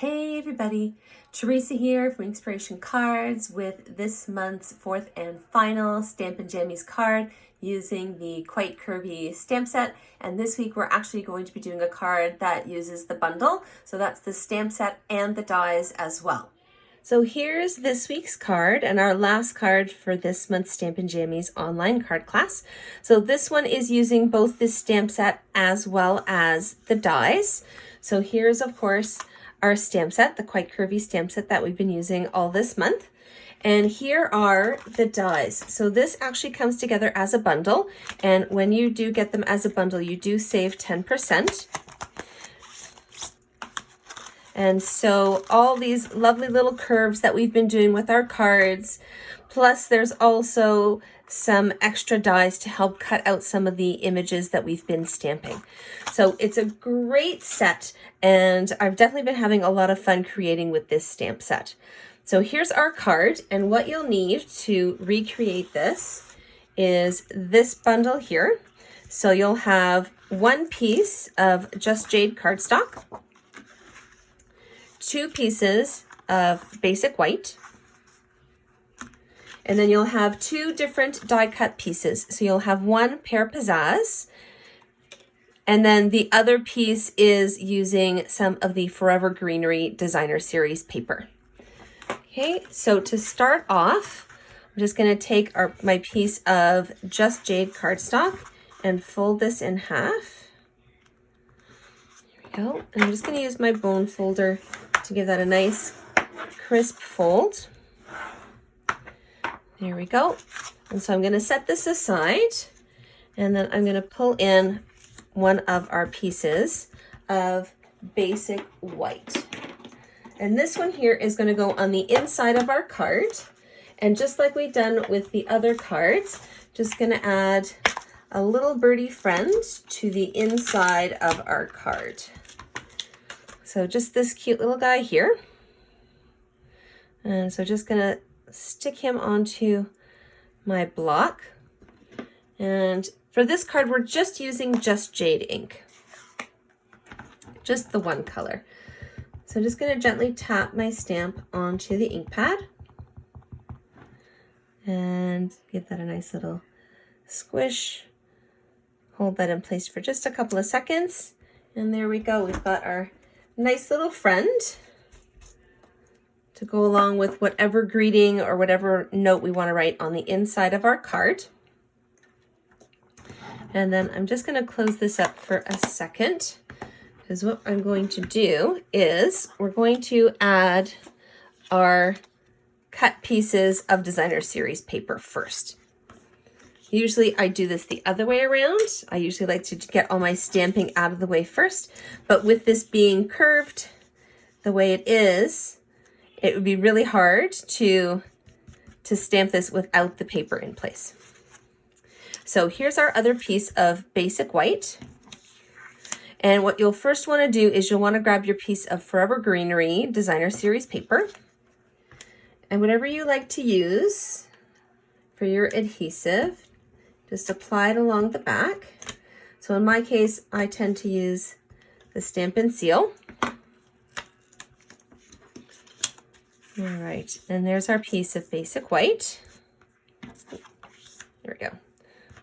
Hey everybody, Teresa here from Inspiration Cards with this month's fourth and final Stamp Jammies card using the Quite Curvy stamp set. And this week we're actually going to be doing a card that uses the bundle. So that's the stamp set and the dies as well. So here's this week's card and our last card for this month's Stamp Jammies online card class. So this one is using both this stamp set as well as the dies. So here's of course our stamp set, the Quite Curvy stamp set that we've been using all this month. And here are the dies. So this actually comes together as a bundle. And when you do get them as a bundle, you do save 10%. And so all these lovely little curves that we've been doing with our cards, plus there's also some extra dies to help cut out some of the images that we've been stamping. So it's a great set, and I've definitely been having a lot of fun creating with this stamp set. So here's our card, and what you'll need to recreate this is this bundle here. So you'll have one piece of Just Jade cardstock, two pieces of basic white, and then you'll have two different die cut pieces. So you'll have one pear pizzazz, and then the other piece is using some of the Forever Greenery Designer Series paper. Okay, so to start off, I'm just going to take my piece of Just Jade cardstock and fold this in half. There we go. And I'm just going to use my bone folder to give that a nice crisp fold. There we go. And so I'm going to set this aside, and then I'm going to pull in one of our pieces of basic white. And this one here is going to go on the inside of our card. And just like we've done with the other cards, just going to add a little birdie friend to the inside of our card. So just this cute little guy here. And so just going to stick him onto my block. And for this card, we're just using Just Jade ink, just the one color. So I'm just going to gently tap my stamp onto the ink pad and give that a nice little squish. Hold that in place for just a couple of seconds. And there we go. We've got our nice little friend to go along with whatever greeting or whatever note we want to write on the inside of our card. And then I'm just going to close this up for a second, because what I'm going to do is we're going to add our cut pieces of Designer Series paper first. Usually I do this the other way around. I usually like to get all my stamping out of the way first, but with this being curved the way it is, it would be really hard to stamp this without the paper in place. So here's our other piece of basic white. And what you'll first want to do is you'll want to grab your piece of Forever Greenery Designer Series paper. And whatever you like to use for your adhesive, just apply it along the back. So in my case, I tend to use the Stampin' Seal. All right, and there's our piece of basic white. There we go.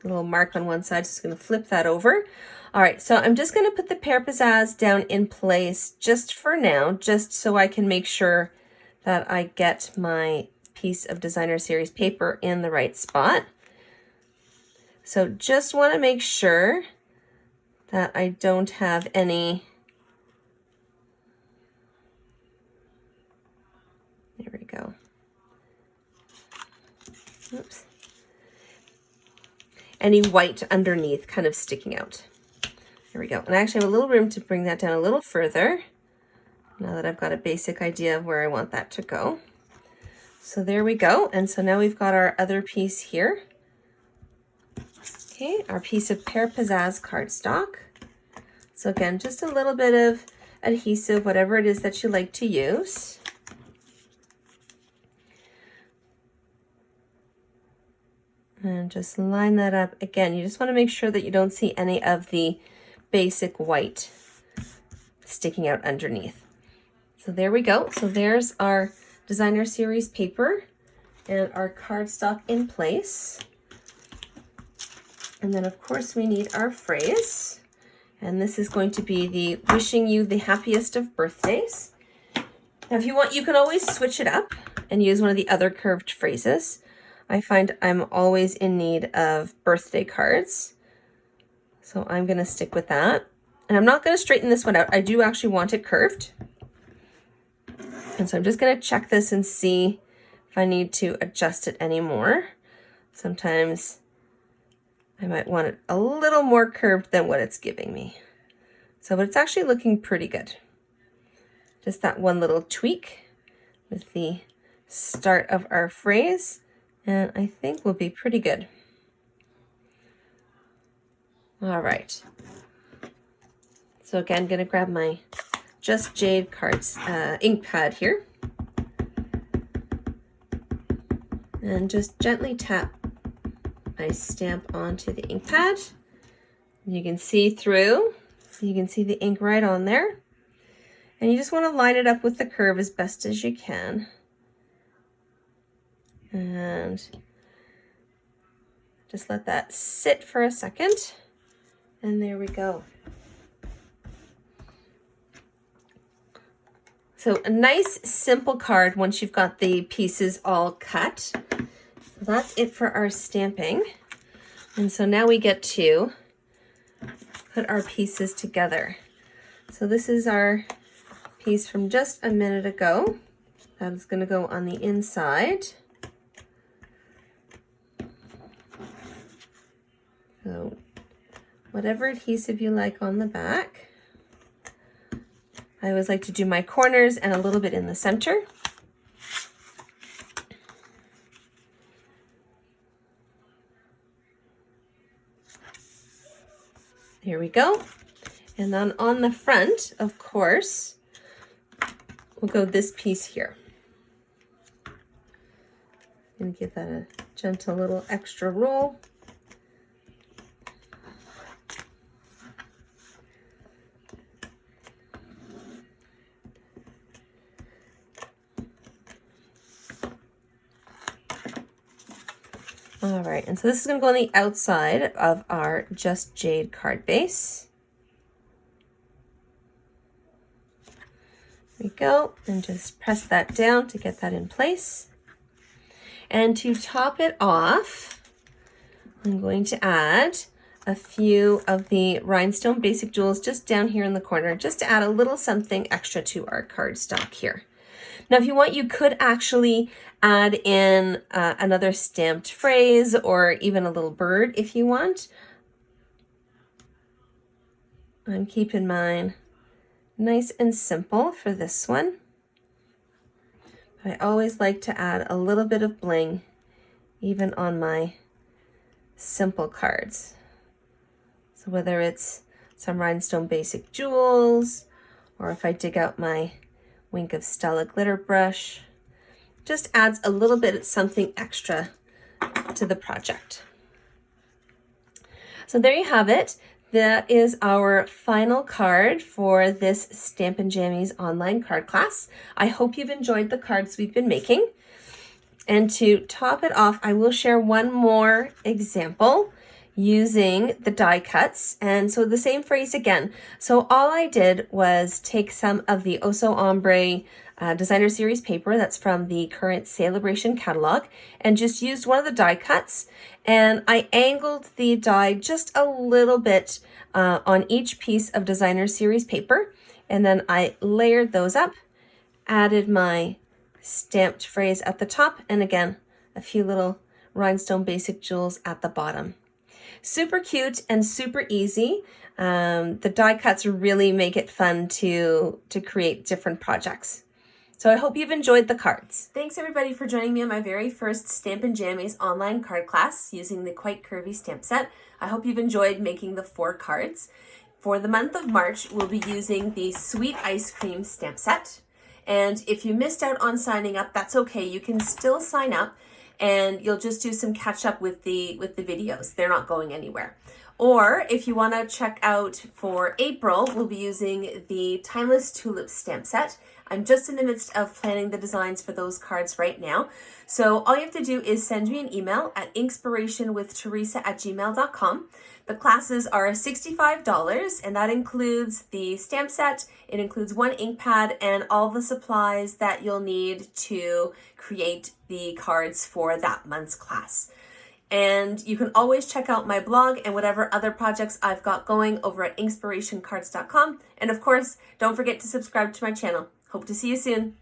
A little mark on one side, just going to flip that over. All right, so I'm just going to put the pear pizzazz down in place just for now, just so I can make sure that I get my piece of Designer Series paper in the right spot. So just want to make sure that I don't have any. There we go. Oops. Any white underneath kind of sticking out. There we go. And I actually have a little room to bring that down a little further now that I've got a basic idea of where I want that to go. So there we go. And so now we've got our other piece here. Okay, our piece of pear pizzazz cardstock. So again, just a little bit of adhesive, whatever it is that you like to use. And just line that up. Again, you just want to make sure that you don't see any of the basic white sticking out underneath. So there we go. So there's our designer series paper and our cardstock in place. And then of course we need our phrase. And this is going to be the wishing you the happiest of birthdays. Now if you want, you can always switch it up and use one of the other curved phrases. I find I'm always in need of birthday cards. So I'm going to stick with that. And I'm not going to straighten this one out. I do actually want it curved. And so I'm just going to check this and see if I need to adjust it anymore. Sometimes I might want it a little more curved than what it's giving me. So, but it's actually looking pretty good. Just that one little tweak with the start of our phrase, and I think we'll be pretty good. All right. So again, I'm going to grab my Just Jade cards ink pad here and just gently tap my stamp onto the ink pad. You can see through, so you can see the ink right on there. And you just want to line it up with the curve as best as you can. And just let that sit for a second. And there we go. So a nice simple card once you've got the pieces all cut. So that's it for our stamping. And so now we get to put our pieces together. So this is our piece from just a minute ago. That is going to go on the inside. So whatever adhesive you like on the back. I always like to do my corners and a little bit in the center. Here we go. And then on the front, of course, we'll go this piece here. I'm going to give that a gentle little extra roll. All right, and so this is going to go on the outside of our Just Jade card base. There we go, and just press that down to get that in place. And to top it off, I'm going to add a few of the rhinestone basic jewels just down here in the corner, just to add a little something extra to our cardstock here. Now, if you want, you could actually add in another stamped phrase or even a little bird if you want. I'm keeping mine nice and simple for this one. I always like to add a little bit of bling even on my simple cards. So whether it's some rhinestone basic jewels, or if I dig out my Wink of Stella glitter brush, just adds a little bit of something extra to the project. So there you have it. That is our final card for this Stampin' Jammies online card class. I hope you've enjoyed the cards we've been making. And to top it off, I will share one more example using the die cuts. And so the same phrase again. So all I did was take some of the Oso Ombre Designer Series paper that's from the current Celebration catalog and just used one of the die cuts, and I angled the die just a little bit on each piece of Designer Series paper, and then I layered those up, added my stamped phrase at the top, and again a few little rhinestone basic jewels at the bottom. Super cute and super easy. The die cuts really make it fun to create different projects. So I hope you've enjoyed the cards. Thanks everybody for joining me on my very first Stampin' Jammies online card class using the Quite Curvy stamp set. I hope you've enjoyed making the 4 cards. For the month of March, we'll be using the Sweet Ice Cream stamp set. And if you missed out on signing up, that's okay. You can still sign up and you'll just do some catch up with the videos. They're not going anywhere. Or if you want to check out for April, we'll be using the Timeless Tulip stamp set. I'm just in the midst of planning the designs for those cards right now. So all you have to do is send me an email at inspirationwiththeresa@gmail.com. The classes are $65, and that includes the stamp set. It includes one ink pad and all the supplies that you'll need to create the cards for that month's class. And you can always check out my blog and whatever other projects I've got going over at inspirationcards.com. And of course, don't forget to subscribe to my channel. Hope to see you soon.